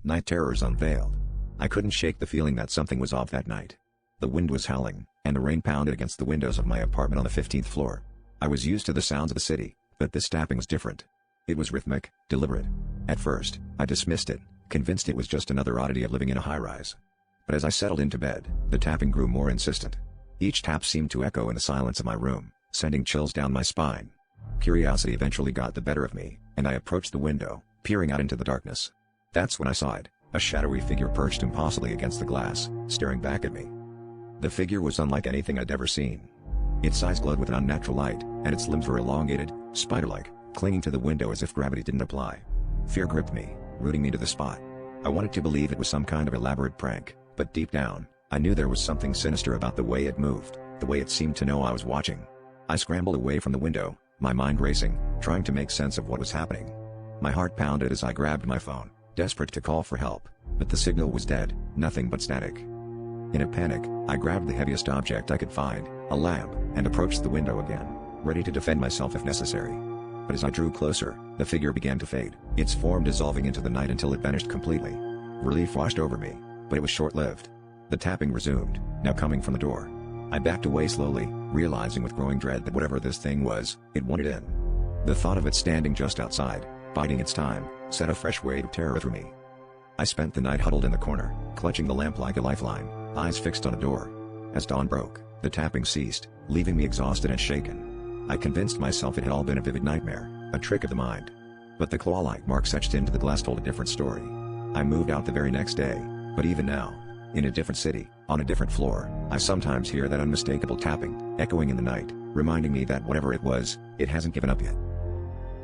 Night terrors unveiled. I couldn't shake the feeling that something was off that night. The wind was howling, and the rain pounded against the windows of my apartment on the 15th floor. I was used to the sounds of the city, but this tapping was different. It was rhythmic, deliberate. At first, I dismissed it, convinced it was just another oddity of living in a high-rise. But as I settled into bed, the tapping grew more insistent. Each tap seemed to echo in the silence of my room, sending chills down my spine. Curiosity eventually got the better of me, and I approached the window, peering out into the darkness. That's when I saw it, a shadowy figure perched impossibly against the glass, staring back at me. The figure was unlike anything I'd ever seen. Its eyes glowed with an unnatural light, and its limbs were elongated, spider-like, clinging to the window as if gravity didn't apply. Fear gripped me, rooting me to the spot. I wanted to believe it was some kind of elaborate prank, but deep down, I knew there was something sinister about the way it moved, the way it seemed to know I was watching. I scrambled away from the window, my mind racing, trying to make sense of what was happening. My heart pounded as I grabbed my phone, desperate to call for help, but the signal was dead, nothing but static. In a panic, I grabbed the heaviest object I could find, a lamp, and approached the window again, ready to defend myself if necessary. But as I drew closer, the figure began to fade, its form dissolving into the night until it vanished completely. Relief washed over me, but it was short-lived. The tapping resumed, now coming from the door. I backed away slowly, realizing with growing dread that whatever this thing was, it wanted in. The thought of it standing just outside, biding its time, set a fresh wave of terror through me. I spent the night huddled in the corner, clutching the lamp like a lifeline, eyes fixed on a door. As dawn broke, the tapping ceased, leaving me exhausted and shaken. I convinced myself it had all been a vivid nightmare, a trick of the mind. But the claw-like marks etched into the glass told a different story. I moved out the very next day, but even now, in a different city, on a different floor, I sometimes hear that unmistakable tapping, echoing in the night, reminding me that whatever it was, it hasn't given up yet.